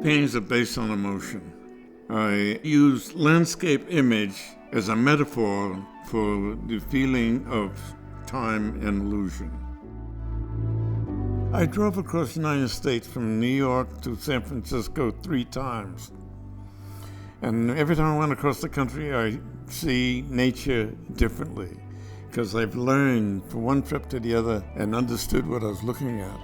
paintings are based on emotion. I use landscape image as a metaphor for the feeling of time and illusion. I drove across the United States from New York to San Francisco 3 times. And every time I went across the country, I see nature differently because I've learned from one trip to the other and understood what I was looking at.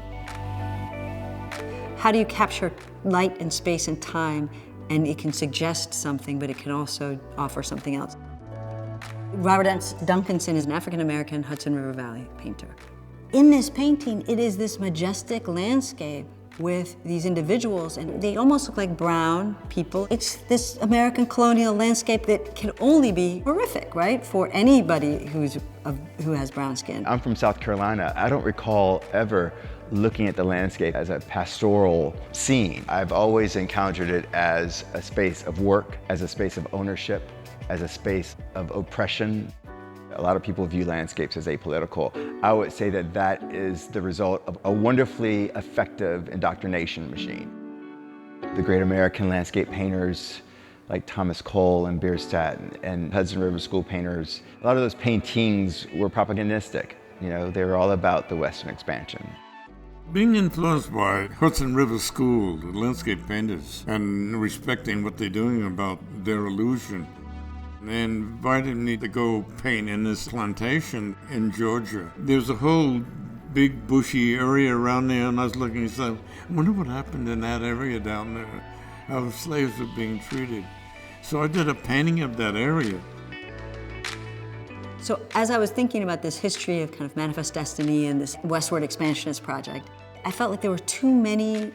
How do you capture light and space and time, and it can suggest something, but it can also offer something else? Robert S. Duncanson is an African-American Hudson River Valley painter. In this painting, it is this majestic landscape with these individuals, and they almost look like brown people. It's this American colonial landscape that can only be horrific, right, for anybody who has brown skin. I'm from South Carolina. I don't recall ever looking at the landscape as a pastoral scene. I've always encountered it as a space of work, as a space of ownership, as a space of oppression. A lot of people view landscapes as apolitical. I would say that that is the result of a wonderfully effective indoctrination machine. The great American landscape painters like Thomas Cole and Bierstadt and Hudson River School painters, a lot of those paintings were propagandistic. You know, they were all about the Western expansion. Being influenced by Hudson River School, the landscape painters, and respecting what they're doing about their illusion, they invited me to go paint in this plantation in Georgia. There's a whole big bushy area around there, and I was looking and said, I wonder what happened in that area down there, how slaves were being treated. So I did a painting of that area. So as I was thinking about this history of kind of manifest destiny and this westward expansionist project, I felt like there were too many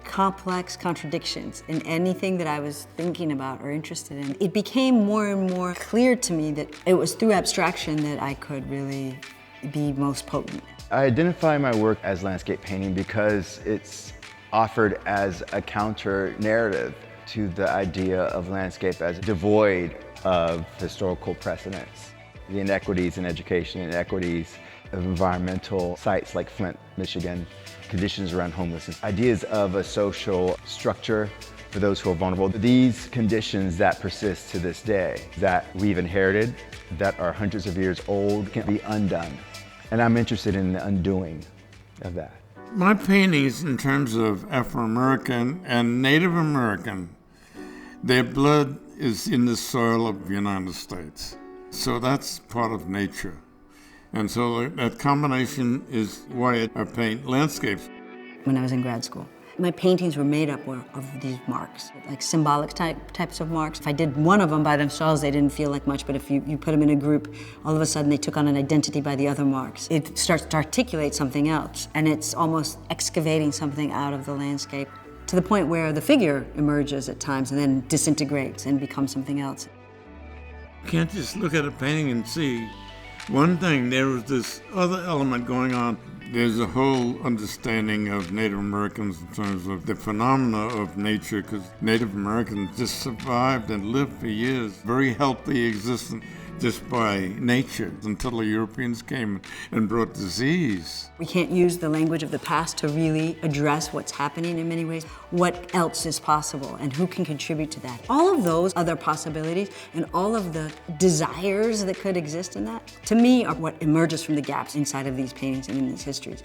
complex contradictions in anything that I was thinking about or interested in. It became more and more clear to me that it was through abstraction that I could really be most potent. I identify my work as landscape painting because it's offered as a counter narrative to the idea of landscape as devoid of historical precedents. The inequities in education, inequities of environmental sites like Flint, Michigan, conditions around homelessness, ideas of a social structure for those who are vulnerable. These conditions that persist to this day, that we've inherited, that are hundreds of years old, can be undone. And I'm interested in the undoing of that. My paintings, in terms of Afro-American and Native American, their blood is in the soil of the United States. So that's part of nature. And so that combination is why I paint landscapes. When I was in grad school, my paintings were made up of these marks, like symbolic types of marks. If I did one of them by themselves, they didn't feel like much, but if you put them in a group, all of a sudden they took on an identity by the other marks. It starts to articulate something else, and it's almost excavating something out of the landscape to the point where the figure emerges at times and then disintegrates and becomes something else. You can't just look at a painting and see one thing. There was this other element going on. There's a whole understanding of Native Americans in terms of the phenomena of nature, because Native Americans just survived and lived for years, very healthy existence just by nature, until the Europeans came and brought disease. We can't use the language of the past to really address what's happening in many ways. What else is possible and who can contribute to that? All of those other possibilities and all of the desires that could exist in that, to me, are what emerges from the gaps inside of these paintings and in these histories.